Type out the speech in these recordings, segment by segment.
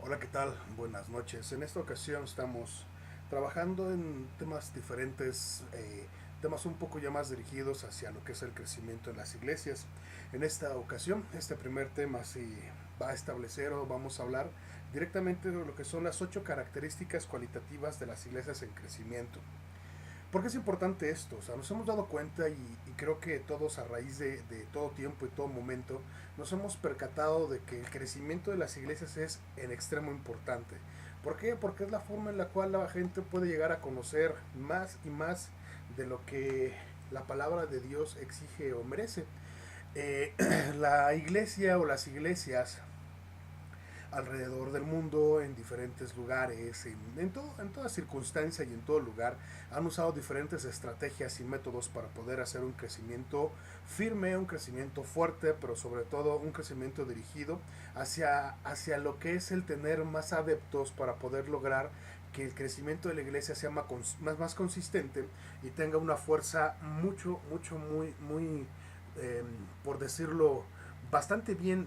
Hola, ¿qué tal? Buenas noches. En esta ocasión estamos trabajando en temas diferentes, temas un poco ya más dirigidos hacia lo que es el crecimiento en las iglesias. En esta ocasión, este primer tema se va a establecer o vamos a hablar directamente de lo que son las 8 características cualitativas de las iglesias en crecimiento. ¿Por qué es importante esto? O sea, nos hemos dado cuenta y creo que todos a raíz de todo tiempo y todo momento nos hemos percatado de que el crecimiento de las iglesias es en extremo importante. ¿Por qué? Porque es la forma en la cual la gente puede llegar a conocer más y más de lo que la palabra de Dios exige o merece. Eh, la iglesia o las iglesias alrededor del mundo, en diferentes lugares, en toda circunstancia y en todo lugar, han usado diferentes estrategias y métodos para poder hacer un crecimiento firme, un crecimiento fuerte, pero sobre todo un crecimiento dirigido hacia lo que es el tener más adeptos para poder lograr que el crecimiento de la iglesia sea más consistente y tenga una fuerza muy, por decirlo, bastante bien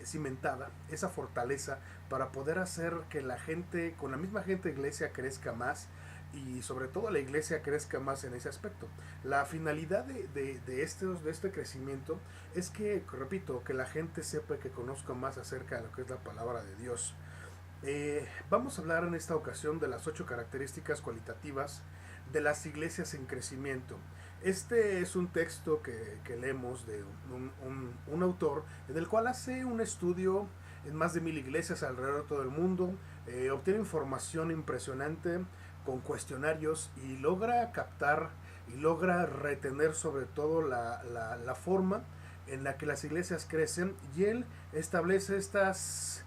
cimentada, esa fortaleza para poder hacer que la gente, con la misma gente de iglesia crezca más y sobre todo la iglesia crezca más en ese aspecto. La finalidad de este crecimiento es que, repito, que la gente sepa que conozca más acerca de lo que es la palabra de Dios. Vamos a hablar en esta ocasión de las 8 características cualitativas de las iglesias en crecimiento. Este es un texto que leemos de un autor en el cual hace un estudio en más de 1000 iglesias alrededor de todo el mundo, obtiene información impresionante con cuestionarios y logra captar y logra retener sobre todo la forma en la que las iglesias crecen, y él establece estas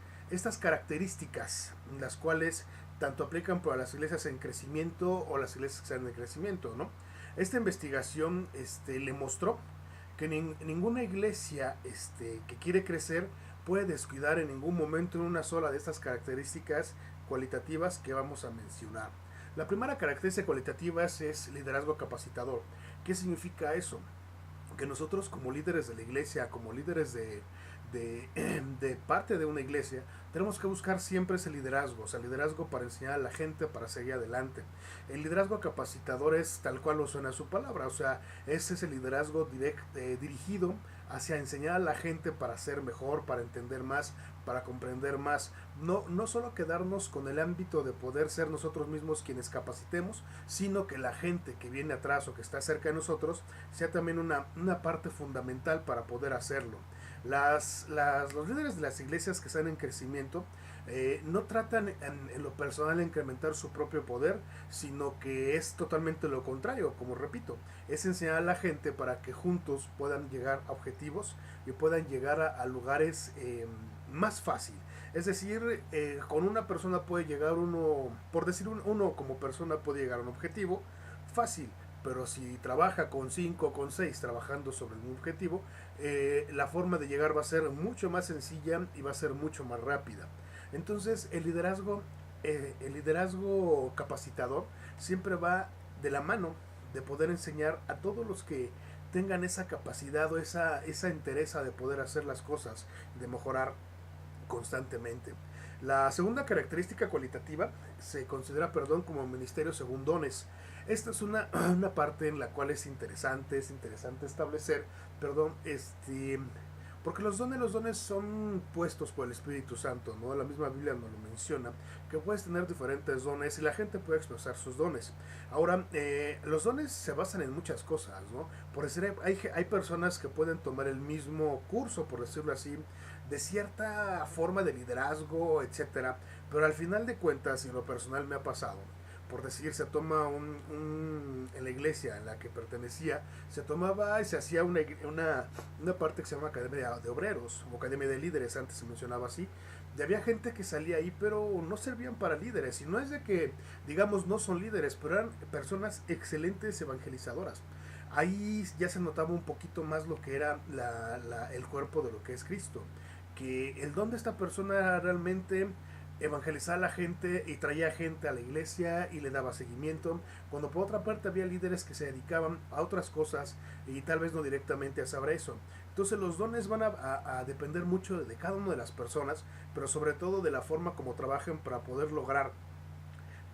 características, las cuales tanto aplican para las iglesias en crecimiento o las iglesias que están en crecimiento, ¿no? Esta investigación le mostró que ninguna iglesia que quiere crecer puede descuidar en ningún momento en una sola de estas características cualitativas que vamos a mencionar. La primera característica cualitativa es liderazgo capacitador. ¿Qué significa eso? Que nosotros como líderes de la iglesia, como líderes de, de parte de una iglesia, tenemos que buscar siempre ese liderazgo, o sea, liderazgo para enseñar a la gente, para seguir adelante. El liderazgo capacitador es tal cual lo suena su palabra, o sea, es ese liderazgo dirigido hacia enseñar a la gente para ser mejor, para entender más, para comprender más. No solo quedarnos con el ámbito de poder ser nosotros mismos quienes capacitemos, sino que la gente que viene atrás o que está cerca de nosotros sea también una parte fundamental para poder hacerlo. Los líderes de las iglesias que están en crecimiento no tratan en lo personal de incrementar su propio poder, sino que es totalmente lo contrario, como repito, es enseñar a la gente para que juntos puedan llegar a objetivos y puedan llegar a lugares más fácil. Es decir, con una persona puede llegar uno, por decir uno como persona puede llegar a un objetivo fácil, pero si trabaja con 5 o con 6 trabajando sobre un objetivo, la forma de llegar va a ser mucho más sencilla y va a ser mucho más rápida. Entonces el liderazgo capacitador siempre va de la mano de poder enseñar a todos los que tengan esa capacidad o esa entereza de poder hacer las cosas, de mejorar constantemente. La segunda característica cualitativa se considera, perdón, como ministerio según dones. Esta es una parte en la cual es interesante establecer, perdón, porque los dones son puestos por el Espíritu Santo, ¿no? La misma Biblia nos lo menciona, que puedes tener diferentes dones y la gente puede expresar sus dones. Ahora, los dones se basan en muchas cosas, ¿no? Por decir, hay personas que pueden tomar el mismo curso, por decirlo así, de cierta forma de liderazgo, etcétera, pero al final de cuentas, y en lo personal me ha pasado, por decir, se toma en la iglesia en la que pertenecía, se tomaba y se hacía una parte que se llama Academia de Obreros, o Academia de Líderes, antes se mencionaba así, y había gente que salía ahí, pero no servían para líderes, y no es de que, digamos, no son líderes, pero eran personas excelentes evangelizadoras. Ahí ya se notaba un poquito más lo que era el cuerpo de lo que es Cristo, que el don de esta persona era realmente evangelizar a la gente y traía gente a la iglesia y le daba seguimiento, cuando por otra parte había líderes que se dedicaban a otras cosas y tal vez no directamente a saber eso. Entonces los dones van a depender mucho de cada una de las personas, pero sobre todo de la forma como trabajen para poder lograr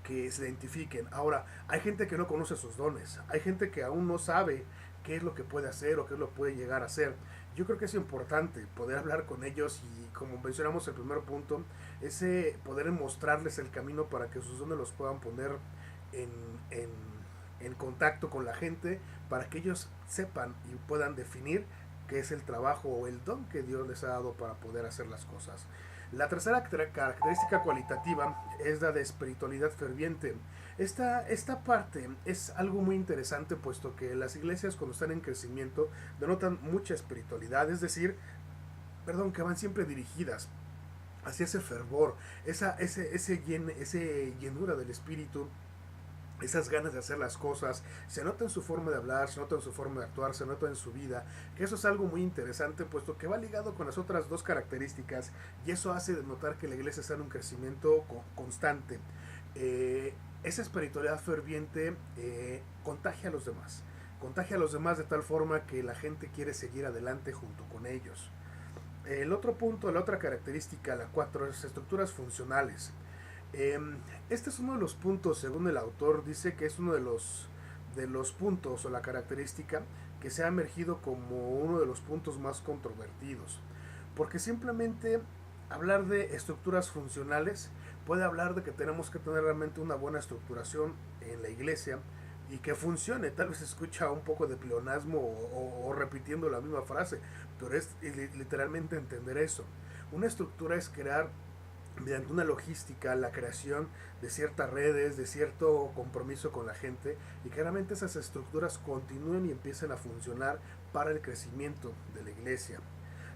que se identifiquen. Ahora, hay gente que no conoce sus dones, hay gente que aún no sabe qué es lo que puede hacer o qué es lo que puede llegar a hacer. Yo creo que es importante poder hablar con ellos y, como mencionamos el primer punto, ese poder mostrarles el camino para que sus dones los puedan poner en, en, en contacto con la gente, para que ellos sepan y puedan definir qué es el trabajo o el don que Dios les ha dado para poder hacer las cosas. La tercera característica cualitativa es la de espiritualidad ferviente. Esta parte es algo muy interesante, puesto que las iglesias, cuando están en crecimiento, denotan mucha espiritualidad, es decir, que van siempre dirigidas hacia ese fervor, ese llenura del espíritu, esas ganas de hacer las cosas. Se nota en su forma de hablar, se nota en su forma de actuar, se nota en su vida, que eso es algo muy interesante, puesto que va ligado con las otras dos características, y eso hace notar que la iglesia está en un crecimiento constante. Esa espiritualidad ferviente contagia a los demás de tal forma que la gente quiere seguir adelante junto con ellos. El otro punto, la otra característica, la 4, es estructuras funcionales. Eh, este es uno de los puntos, según el autor, dice que es uno de los puntos o la característica que se ha emergido como uno de los puntos más controvertidos. Porque simplemente hablar de estructuras funcionales puede hablar de que tenemos que tener realmente una buena estructuración en la iglesia y que funcione. Tal vez se escucha un poco de pleonasmo o repitiendo la misma frase, pero es literalmente entender eso. Una estructura es crear mediante una logística, la creación de ciertas redes, de cierto compromiso con la gente, y que realmente esas estructuras continúen y empiecen a funcionar para el crecimiento de la iglesia.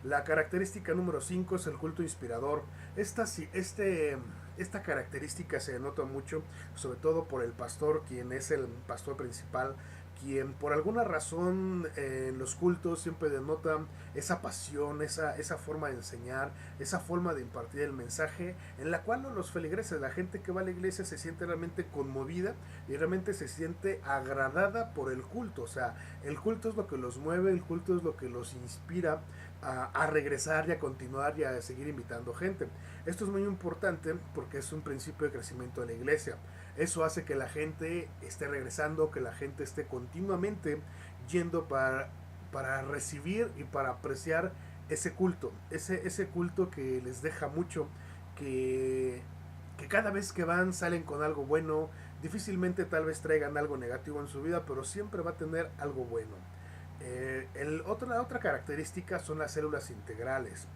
La característica número 5 es el culto inspirador. Esta característica se denota mucho, sobre todo por el pastor, quien es el pastor principal, quien por alguna razón en los cultos siempre denota esa pasión, esa forma de enseñar, esa forma de impartir el mensaje, en la cual los feligreses, la gente que va a la iglesia, se siente realmente conmovida y realmente se siente agradada por el culto. O sea, el culto es lo que los mueve, el culto es lo que los inspira a regresar y a continuar y a seguir invitando gente. Esto es muy importante porque es un principio de crecimiento de la iglesia. Eso hace que la gente esté regresando, que la gente esté continuamente yendo para recibir y para apreciar ese culto. Ese culto que les deja mucho, que cada vez que van salen con algo bueno. Difícilmente tal vez traigan algo negativo en su vida, pero siempre va a tener algo bueno. La otra característica son las células integrales.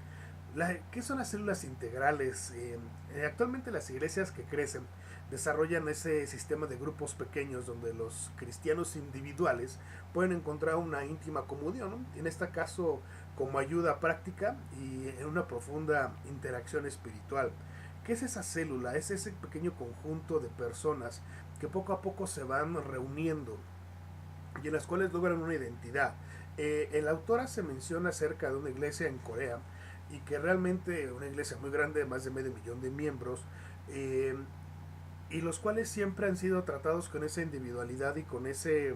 ¿Qué son las células integrales? Actualmente las iglesias que crecen desarrollan ese sistema de grupos pequeños donde los cristianos individuales pueden encontrar una íntima comunión, ¿no? En este caso como ayuda práctica y en una profunda interacción espiritual. ¿Qué es esa célula? Es ese pequeño conjunto de personas que poco a poco se van reuniendo y en las cuales logran una identidad. El autor hace mención acerca de una iglesia en Corea, y que realmente una iglesia muy grande, de más de 500,000 de miembros, y los cuales siempre han sido tratados con esa individualidad y con ese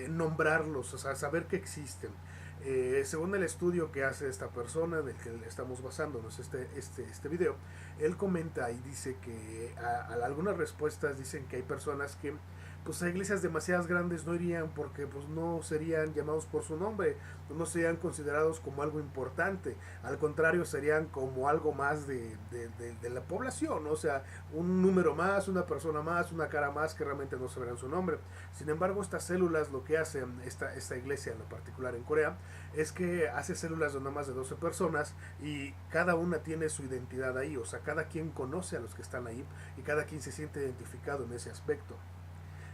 nombrarlos, o sea, saber que existen. Según el estudio que hace esta persona, en el que estamos basándonos este video, él comenta y dice que algunas respuestas dicen que hay personas que pues a iglesias demasiadas grandes no irían porque pues no serían llamados por su nombre, no serían considerados como algo importante, al contrario serían como algo más de la población, ¿no? O sea, un número más, una persona más, una cara más que realmente no sabrán su nombre. Sin embargo, estas células, lo que hacen esta iglesia en lo particular en Corea, es que hace células de no más de 12 personas y cada una tiene su identidad ahí, o sea, cada quien conoce a los que están ahí y cada quien se siente identificado en ese aspecto.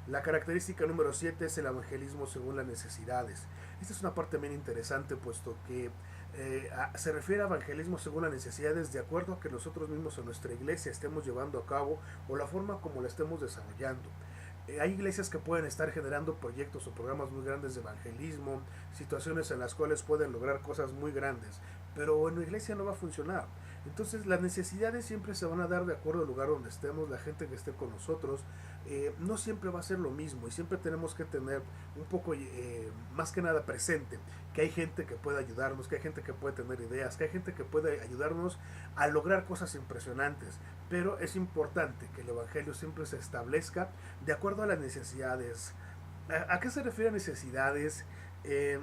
La característica número 7 es el evangelismo según las necesidades. Esta es una parte bien interesante, puesto que se refiere a evangelismo según las necesidades de acuerdo a que nosotros mismos en nuestra iglesia estemos llevando a cabo o la forma como la estemos desarrollando. Hay iglesias que pueden estar generando proyectos o programas muy grandes de evangelismo, situaciones en las cuales pueden lograr cosas muy grandes, pero en la iglesia no va a funcionar. Entonces las necesidades siempre se van a dar de acuerdo al lugar donde estemos, la gente que esté con nosotros. No siempre va a ser lo mismo y siempre tenemos que tener un poco, más que nada presente, que hay gente que puede ayudarnos, que hay gente que puede tener ideas, que hay gente que puede ayudarnos a lograr cosas impresionantes. Pero es importante que el Evangelio siempre se establezca de acuerdo a las necesidades. ¿A qué se refiere a necesidades? Eh,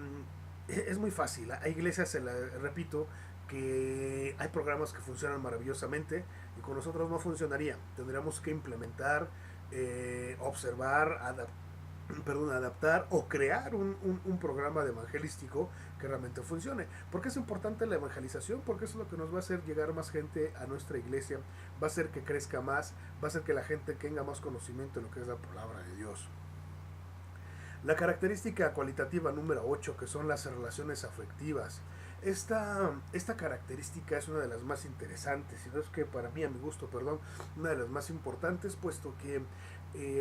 es muy fácil. Hay iglesias, se la repito, que hay programas que funcionan maravillosamente y con nosotros no funcionaría. Tendríamos que implementar, observar, adaptar o crear un programa de evangelístico que realmente funcione. ¿Por qué es importante la evangelización? Porque eso es lo que nos va a hacer llegar más gente a nuestra iglesia, va a hacer que crezca más, va a hacer que la gente tenga más conocimiento de lo que es la palabra de Dios. La característica cualitativa número 8, que son las relaciones afectivas. Esta característica es una de las más interesantes, y no es que para mí, a mi gusto, perdón, una de las más importantes, puesto que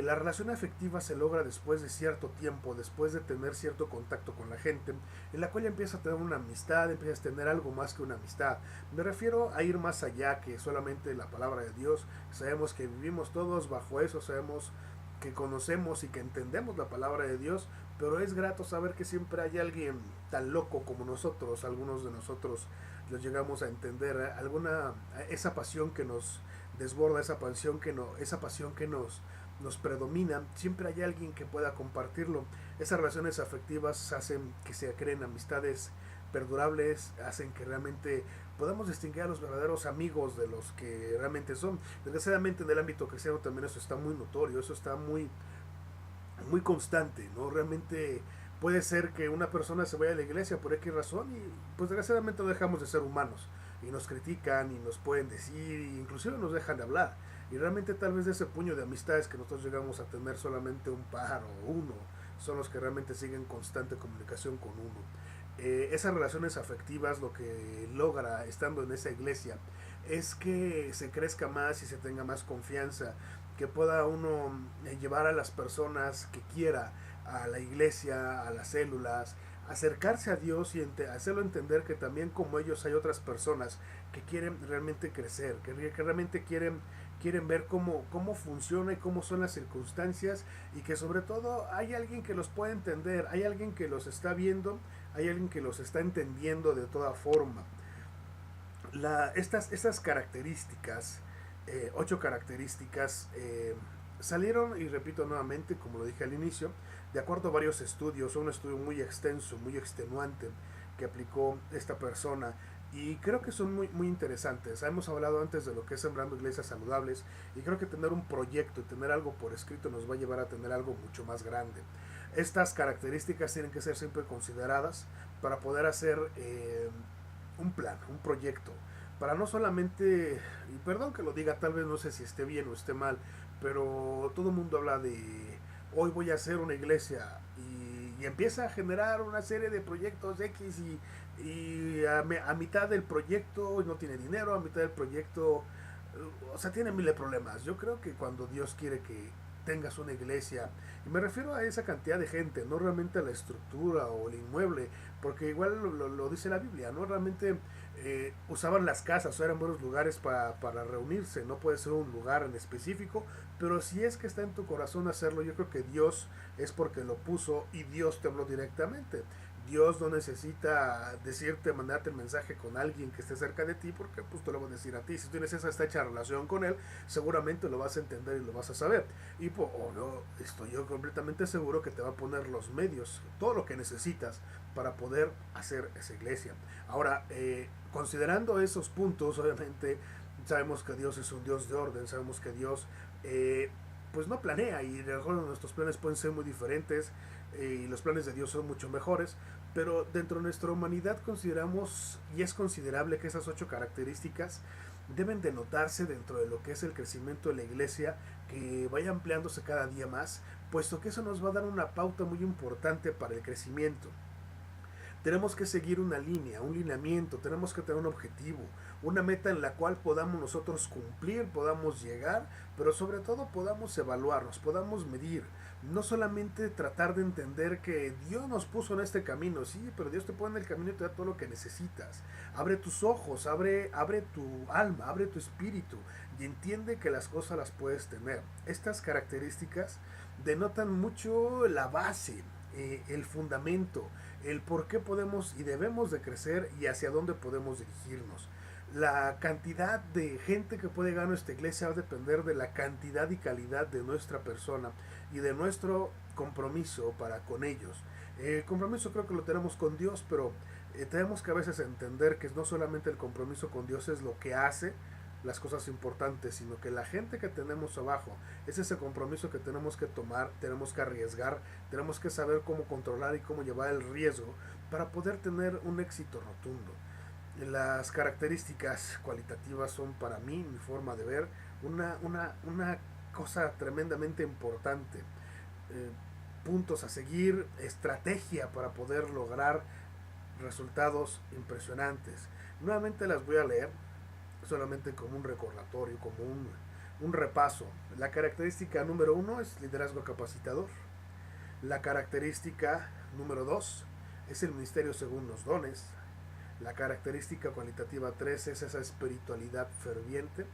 la relación afectiva se logra después de cierto tiempo, después de tener cierto contacto con la gente, en la cual empiezas a tener una amistad, empiezas a tener algo más que una amistad. Me refiero a ir más allá que solamente la palabra de Dios. Sabemos que vivimos todos bajo eso, sabemos que conocemos y que entendemos la palabra de Dios, pero es grato saber que siempre hay alguien tan loco como nosotros. Algunos de nosotros los llegamos a entender, esa pasión que nos desborda, esa pasión que nos predomina. Siempre hay alguien que pueda compartirlo. Esas relaciones afectivas hacen que se creen amistades perdurables, hacen que realmente podamos distinguir a los verdaderos amigos de los que realmente son. Desgraciadamente en el ámbito cristiano también eso está muy notorio, eso está muy constante, ¿no? Realmente puede ser que una persona se vaya a la iglesia por X razón y pues desgraciadamente no dejamos de ser humanos y nos critican y nos pueden decir e inclusive nos dejan de hablar. Y realmente tal vez de ese puño de amistades que nosotros llegamos a tener solamente un par o uno son los que realmente siguen constante comunicación con uno. Esas relaciones afectivas lo que logra estando en esa iglesia es que se crezca más y se tenga más confianza, que pueda uno llevar a las personas que quiera a la iglesia, a las células, acercarse a Dios y hacerlo entender que también como ellos hay otras personas que quieren realmente crecer, que realmente quieren ver cómo funciona y cómo son las circunstancias y que sobre todo hay alguien que los puede entender, hay alguien que los está viendo, hay alguien que los está entendiendo de toda forma. Estas características, 8 características, salieron, y repito nuevamente, como lo dije al inicio, de acuerdo a varios estudios, un estudio muy extenso, muy extenuante que aplicó esta persona y creo que son muy interesantes. Hemos hablado antes de lo que es Sembrando Iglesias Saludables y creo que tener un proyecto y tener algo por escrito nos va a llevar a tener algo mucho más grande. Estas características tienen que ser siempre consideradas para poder hacer un plan, un proyecto, para no solamente, y perdón que lo diga, tal vez no sé si esté bien o esté mal, pero todo el mundo habla de hoy voy a hacer una iglesia y empieza a generar una serie de proyectos X y a mitad del proyecto no tiene dinero, a mitad del proyecto, o sea, tiene miles de problemas. Yo creo que cuando Dios quiere que tengas una iglesia, y me refiero a esa cantidad de gente, no realmente a la estructura o el inmueble, porque igual lo dice la Biblia, ¿no? Realmente usaban las casas, o eran buenos lugares para reunirse, no puede ser un lugar en específico, pero si es que está en tu corazón hacerlo, yo creo que Dios es porque lo puso y Dios te habló directamente. Dios no necesita decirte, mandarte el mensaje con alguien que esté cerca de ti, porque pues te lo va a decir a ti. Si tienes esa estrecha relación con él, seguramente lo vas a entender y lo vas a saber. Y pues, no, estoy yo completamente seguro que te va a poner los medios, todo lo que necesitas para poder hacer esa iglesia. Ahora, considerando esos puntos, obviamente sabemos que Dios es un Dios de orden, sabemos que Dios pues no planea y de acuerdo nuestros planes pueden ser muy diferentes y los planes de Dios son mucho mejores, pero dentro de nuestra humanidad consideramos y es considerable que esas 8 características deben de notarse dentro de lo que es el crecimiento de la iglesia, que vaya ampliándose cada día más, puesto que eso nos va a dar una pauta muy importante para el crecimiento. Tenemos que seguir una línea, un lineamiento, tenemos que tener un objetivo, una meta en la cual podamos nosotros cumplir, podamos llegar, pero sobre todo podamos evaluarnos, podamos medir. No solamente tratar de entender que Dios nos puso en este camino, sí, pero Dios te pone en el camino y te da todo lo que necesitas. Abre tus ojos, abre tu alma, abre tu espíritu y entiende que las cosas las puedes tener. Estas características denotan mucho la base, el fundamento, el por qué podemos y debemos de crecer y hacia dónde podemos dirigirnos. La cantidad de gente que puede llegar a nuestra iglesia va a depender de la cantidad y calidad de nuestra persona y de nuestro compromiso para con ellos. El compromiso creo que lo tenemos con Dios, pero tenemos que a veces entender que no solamente el compromiso con Dios es lo que hace las cosas importantes, sino que la gente que tenemos abajo es ese compromiso que tenemos que tomar, tenemos que arriesgar, tenemos que saber cómo controlar y cómo llevar el riesgo para poder tener un éxito rotundo. Las características cualitativas son para mí, mi forma de ver, una cosa tremendamente importante. Eh, Puntos a seguir, estrategia para poder lograr resultados impresionantes. Nuevamente las voy a leer solamente como un recordatorio, como un repaso. La característica número 1 es liderazgo capacitador. La característica número 2 es el ministerio según los dones. La característica cualitativa 3 es esa espiritualidad ferviente.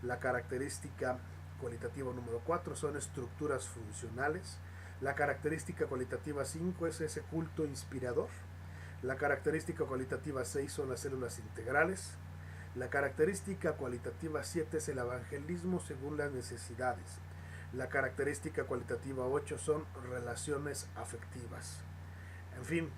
La característica cualitativa número 4 son estructuras funcionales. La característica cualitativa 5 es ese culto inspirador. La característica cualitativa 6 son las células integrales. La característica cualitativa 7 es el evangelismo según las necesidades. La característica cualitativa 8 son relaciones afectivas. En fin,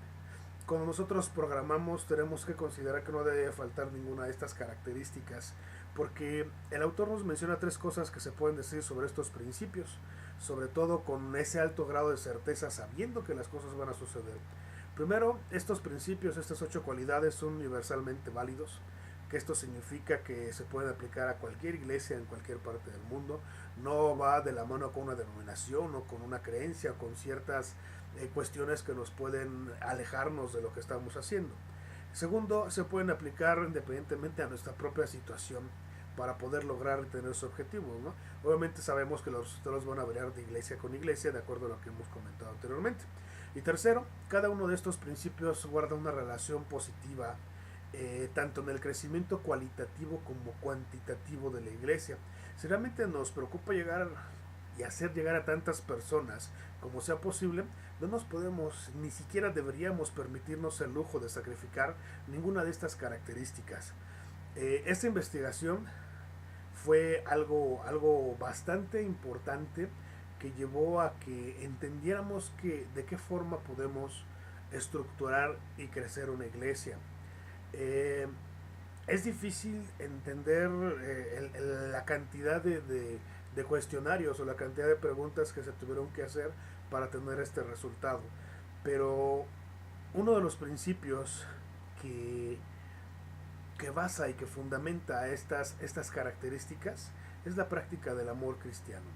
cuando nosotros programamos tenemos que considerar que no debe faltar ninguna de estas características, porque el autor nos menciona 3 cosas que se pueden decir sobre estos principios, sobre todo con ese alto grado de certeza, sabiendo que las cosas van a suceder. Primero, estos principios, estas 8 cualidades son universalmente válidos, que esto significa que se puede aplicar a cualquier iglesia en cualquier parte del mundo, no va de la mano con una denominación o con una creencia o con ciertas cuestiones que nos pueden alejarnos de lo que estamos haciendo. Segundo, se pueden aplicar independientemente a nuestra propia situación para poder lograr tener su objetivo, ¿no? Obviamente sabemos que los resultados van a variar de iglesia con iglesia de acuerdo a lo que hemos comentado anteriormente. Y tercero, cada uno de estos principios guarda una relación positiva tanto en el crecimiento cualitativo como cuantitativo de la iglesia. Si realmente nos preocupa llegar y hacer llegar a tantas personas como sea posible, no nos podemos, ni siquiera deberíamos permitirnos el lujo de sacrificar ninguna de estas características. Esta investigación fue algo bastante importante que llevó a que entendiéramos de qué forma podemos estructurar y crecer una iglesia. Eh, es difícil entender la cantidad de cuestionarios o la cantidad de preguntas que se tuvieron que hacer para tener este resultado. Pero uno de los principios que, que basa y que fundamenta estas características es la práctica del amor cristiano.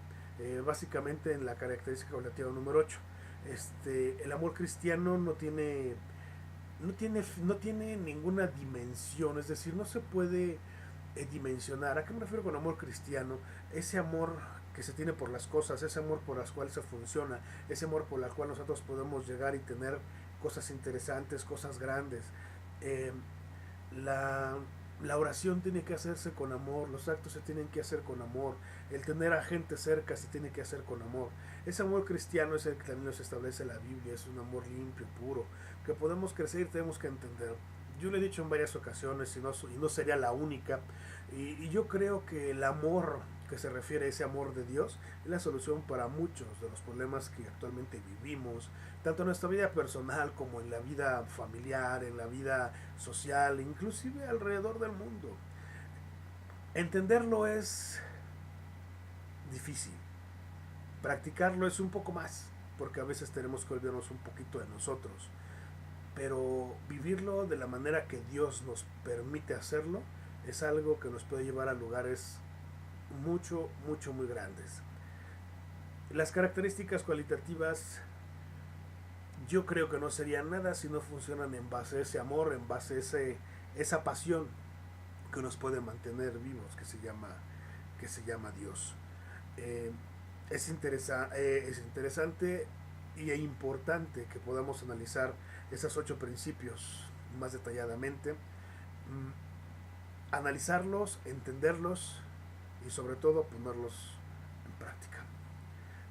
Básicamente en la característica relativa número 8. El amor cristiano no tiene ninguna dimensión, es decir, no se puede dimensionar. ¿A qué me refiero con amor cristiano? Ese amor que se tiene por las cosas, ese amor por las cuales se funciona, ese amor por el cual nosotros podemos llegar y tener cosas interesantes, cosas grandes. Eh, la oración tiene que hacerse con amor, los actos se tienen que hacer con amor, el tener a gente cerca se tiene que hacer con amor. Ese amor cristiano es el que también nos establece la Biblia, es un amor limpio, puro, que podemos crecer y tenemos que entender. Yo lo he dicho en varias ocasiones y no sería la única, y yo creo que el amor que se refiere a ese amor de Dios es la solución para muchos de los problemas que actualmente vivimos, tanto en nuestra vida personal como en la vida familiar, en la vida social, inclusive alrededor del mundo. Entenderlo es difícil, practicarlo es un poco más, porque a veces tenemos que olvidarnos un poquito de nosotros, pero vivirlo de la manera que Dios nos permite hacerlo es algo que nos puede llevar a lugares muy grandes. Las características cualitativas yo creo que no serían nada si no funcionan en base a ese amor, en base a esa pasión que nos puede mantener vivos, que se llama Dios. Eh, es interesante y es importante que podamos analizar esos 8 principios más detalladamente, analizarlos, entenderlos y sobre todo ponerlos en práctica.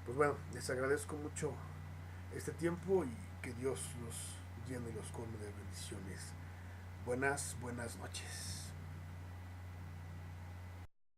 Pues bueno, les agradezco mucho este tiempo y que Dios los llene y los colme de bendiciones. Buenas noches.